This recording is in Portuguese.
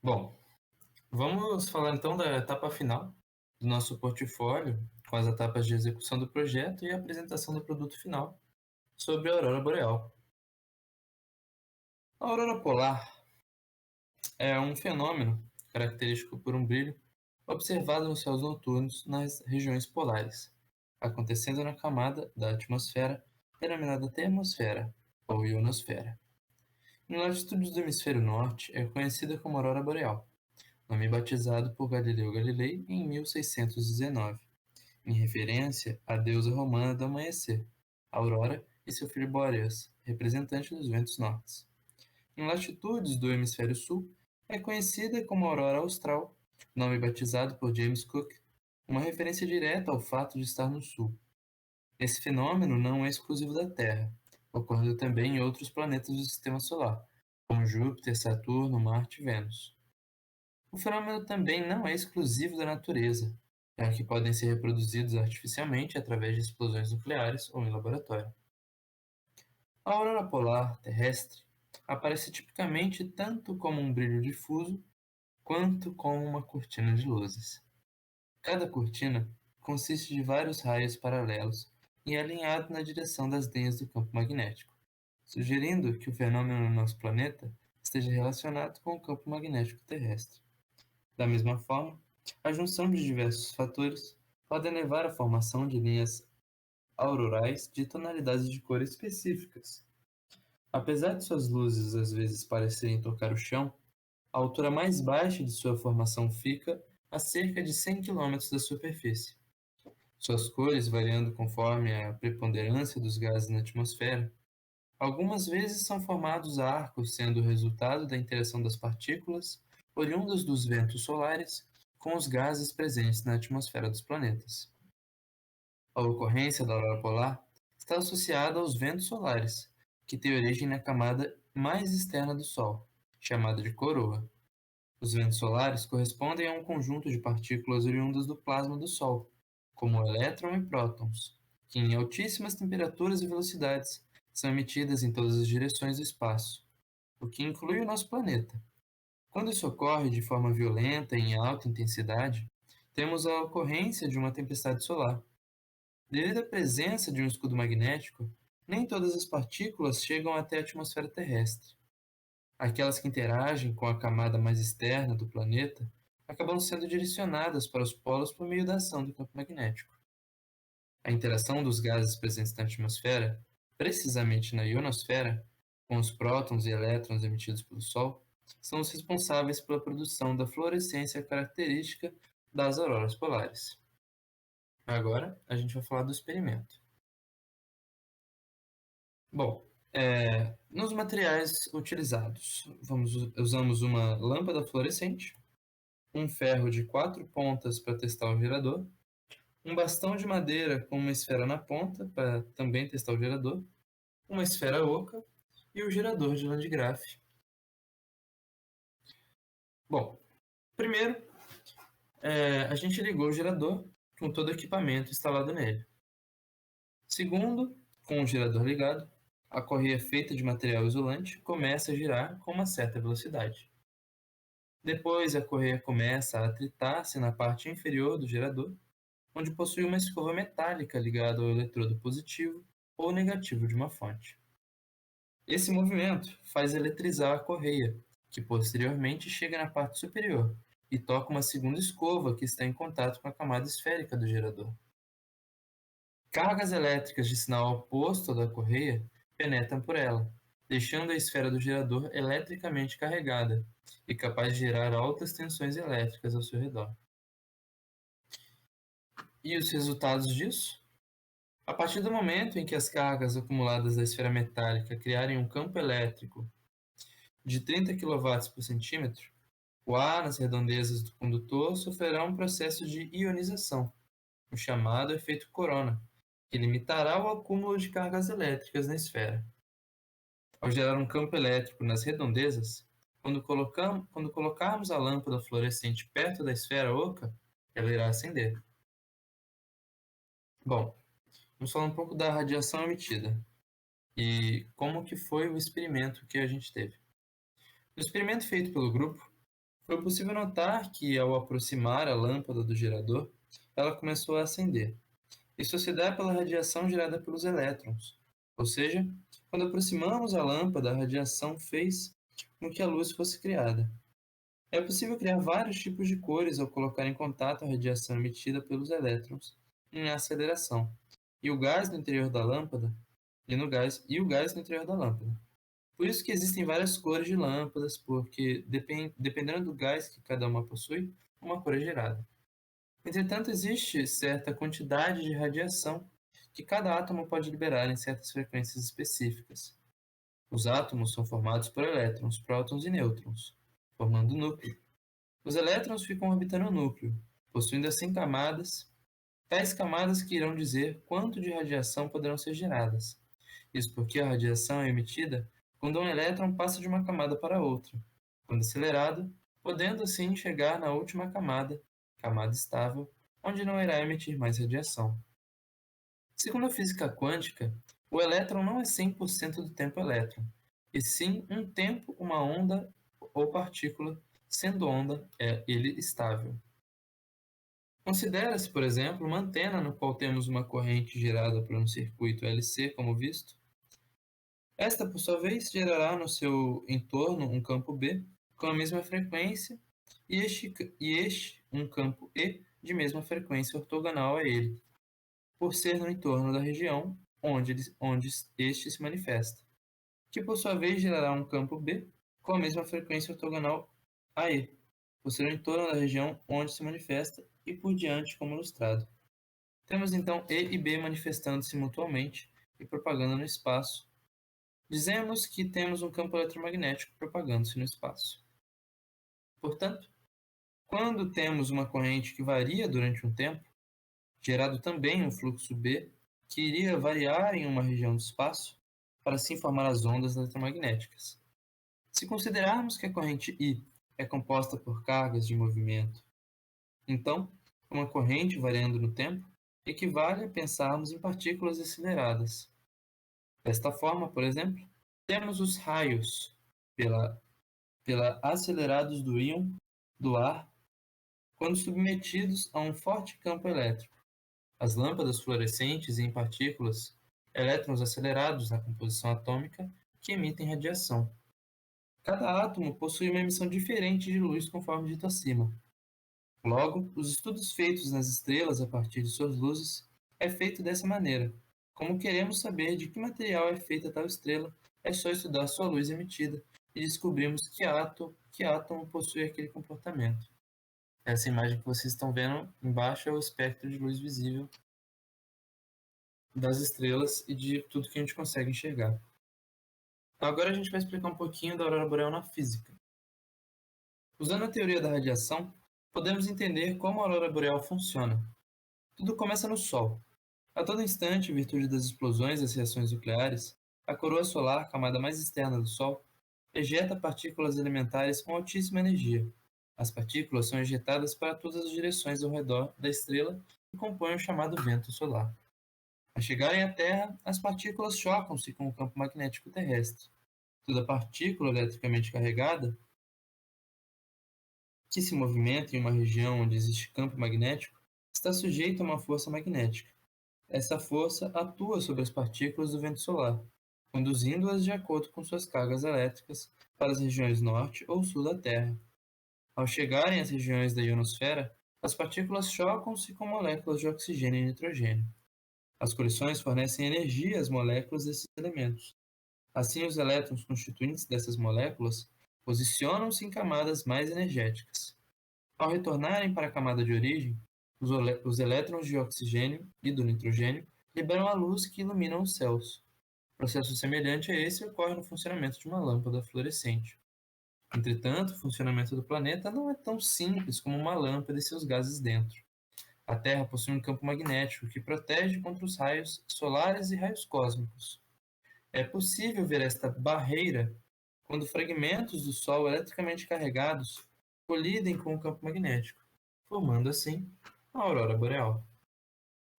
Bom, vamos falar então da etapa final do nosso portfólio, com as etapas de execução do projeto e a apresentação do produto final sobre a aurora boreal. A aurora polar é um fenômeno característico por um brilho observado nos céus noturnos nas regiões polares, acontecendo na camada da atmosfera denominada termosfera ou ionosfera. Em latitudes do hemisfério norte, é conhecida como aurora boreal, nome batizado por Galileu Galilei em 1619, em referência à deusa romana do amanhecer, Aurora, e seu filho Boreas, representante dos ventos nortes. Em latitudes do hemisfério sul, é conhecida como aurora austral, nome batizado por James Cook, uma referência direta ao fato de estar no sul. Esse fenômeno não é exclusivo da Terra, ocorrendo também em outros planetas do Sistema Solar, como Júpiter, Saturno, Marte e Vênus. O fenômeno também não é exclusivo da natureza, já que podem ser reproduzidos artificialmente através de explosões nucleares ou em laboratório. A aurora polar terrestre aparece tipicamente tanto como um brilho difuso quanto como uma cortina de luzes. Cada cortina consiste de vários raios paralelos e é alinhado na direção das linhas do campo magnético, sugerindo que o fenômeno no nosso planeta esteja relacionado com o campo magnético terrestre. Da mesma forma, a junção de diversos fatores pode levar à formação de linhas aurorais de tonalidades de cor específicas. Apesar de suas luzes às vezes parecerem tocar o chão, a altura mais baixa de sua formação fica a cerca de 100 km da superfície. Suas cores variando conforme a preponderância dos gases na atmosfera. Algumas vezes são formados arcos, sendo o resultado da interação das partículas oriundas dos ventos solares com os gases presentes na atmosfera dos planetas. A ocorrência da aurora polar está associada aos ventos solares, que têm origem na camada mais externa do Sol, chamada de coroa. Os ventos solares correspondem a um conjunto de partículas oriundas do plasma do Sol, como o elétron e prótons, que em altíssimas temperaturas e velocidades são emitidas em todas as direções do espaço, o que inclui o nosso planeta. Quando isso ocorre de forma violenta e em alta intensidade, temos a ocorrência de uma tempestade solar. Devido à presença de um escudo magnético, nem todas as partículas chegam até a atmosfera terrestre. Aquelas que interagem com a camada mais externa do planeta acabam sendo direcionadas para os polos por meio da ação do campo magnético. A interação dos gases presentes na atmosfera, precisamente na ionosfera, com os prótons e elétrons emitidos pelo Sol, são os responsáveis pela produção da fluorescência característica das auroras polares. Agora, a gente vai falar do experimento. Bom, nos materiais utilizados, usamos uma lâmpada fluorescente, um ferro de 4 pontas para testar o gerador, um bastão de madeira com uma esfera na ponta para também testar o gerador, uma esfera oca e o gerador de Landgraf. Bom, primeiro, a gente ligou o gerador com todo o equipamento instalado nele. Segundo, com o gerador ligado, a correia feita de material isolante começa a girar com uma certa velocidade. Depois, a correia começa a atritar-se na parte inferior do gerador, onde possui uma escova metálica ligada ao eletrodo positivo ou negativo de uma fonte. Esse movimento faz eletrizar a correia, que posteriormente chega na parte superior e toca uma segunda escova que está em contato com a camada esférica do gerador. Cargas elétricas de sinal oposto ao da correia penetram por ela, deixando a esfera do gerador eletricamente carregada e capaz de gerar altas tensões elétricas ao seu redor. E os resultados disso? A partir do momento em que as cargas acumuladas da esfera metálica criarem um campo elétrico de 30 kW por centímetro, o ar nas redondezas do condutor sofrerá um processo de ionização, o chamado efeito corona, que limitará o acúmulo de cargas elétricas na esfera. Ao gerar um campo elétrico nas redondezas, quando colocarmos a lâmpada fluorescente perto da esfera oca, ela irá acender. Bom, vamos falar um pouco da radiação emitida e como que foi o experimento que a gente teve. No experimento feito pelo grupo, Foi possível notar que, ao aproximar a lâmpada do gerador, ela começou a acender. Isso se dá pela radiação gerada pelos elétrons. Ou seja, quando aproximamos a lâmpada, a radiação fez com que a luz fosse criada. É possível criar vários tipos de cores ao colocar em contato a radiação emitida pelos elétrons em aceleração e o gás no interior da lâmpada e o gás no interior da lâmpada. Por isso que existem várias cores de lâmpadas, porque dependendo do gás que cada uma possui, uma cor é gerada. Entretanto, existe certa quantidade de radiação que cada átomo pode liberar em certas frequências específicas. Os átomos são formados por elétrons, prótons e nêutrons, formando o núcleo. Os elétrons ficam orbitando o núcleo, possuindo assim camadas, tais camadas que irão dizer quanto de radiação poderão ser geradas. Isso porque a radiação é emitida quando um elétron passa de uma camada para outra, quando acelerado, podendo assim chegar na última camada, camada estável, onde não irá emitir mais radiação. Segundo a física quântica, o elétron não é 100% do tempo elétron, e sim um tempo, uma onda ou partícula, sendo onda ele estável. Considera-se, por exemplo, uma antena no qual temos uma corrente gerada por um circuito LC, como visto. Esta, por sua vez, gerará no seu entorno um campo B com a mesma frequência e este um campo E de mesma frequência ortogonal a ele, por ser no entorno da região onde este se manifesta, que por sua vez gerará um campo B com a mesma frequência ortogonal a E, por ser no entorno da região onde se manifesta e por diante como ilustrado. Temos então E e B manifestando-se mutuamente e propagando no espaço. Dizemos que temos um campo eletromagnético propagando-se no espaço. Portanto, quando temos uma corrente que varia durante um tempo, gerado também um fluxo B que iria variar em uma região do espaço para assim formar as ondas eletromagnéticas. Se considerarmos que a corrente I é composta por cargas de movimento, então, uma corrente variando no tempo equivale a pensarmos em partículas aceleradas. Desta forma, por exemplo, temos os raios pela acelerados do íon do ar quando submetidos a um forte campo elétrico. As lâmpadas fluorescentes em partículas, elétrons acelerados na composição atômica que emitem radiação. Cada átomo possui uma emissão diferente de luz conforme dito acima. Logo, os estudos feitos nas estrelas a partir de suas luzes é feito dessa maneira. Como queremos saber de que material é feita tal estrela, é só estudar sua luz emitida e descobrimos que átomo possui aquele comportamento. Essa imagem que vocês estão vendo embaixo é o espectro de luz visível das estrelas e de tudo que a gente consegue enxergar. Agora a gente vai explicar um pouquinho da aurora boreal na física. Usando a teoria da radiação, podemos entender como a aurora boreal funciona. Tudo começa no Sol. A todo instante, em virtude das explosões das reações nucleares, a coroa solar, camada mais externa do Sol, ejeta partículas elementares com altíssima energia. As partículas são ejetadas para todas as direções ao redor da estrela e compõem o chamado vento solar. Ao chegarem à Terra, as partículas chocam-se com o campo magnético terrestre. Toda partícula eletricamente carregada que se movimenta em uma região onde existe campo magnético está sujeita a uma força magnética. Essa força atua sobre as partículas do vento solar, conduzindo-as de acordo com suas cargas elétricas para as regiões norte ou sul da Terra. Ao chegarem às regiões da ionosfera, as partículas chocam-se com moléculas de oxigênio e nitrogênio. As colisões fornecem energia às moléculas desses elementos. Assim, os elétrons constituintes dessas moléculas posicionam-se em camadas mais energéticas. Ao retornarem para a camada de origem, os elétrons de oxigênio e do nitrogênio liberam a luz que ilumina os céus. Processo semelhante a esse ocorre no funcionamento de uma lâmpada fluorescente. Entretanto, o funcionamento do planeta não é tão simples como uma lâmpada e seus gases dentro. A Terra possui um campo magnético que protege contra os raios solares e raios cósmicos. É possível ver esta barreira quando fragmentos do Sol eletricamente carregados colidem com o campo magnético, formando assim a aurora boreal.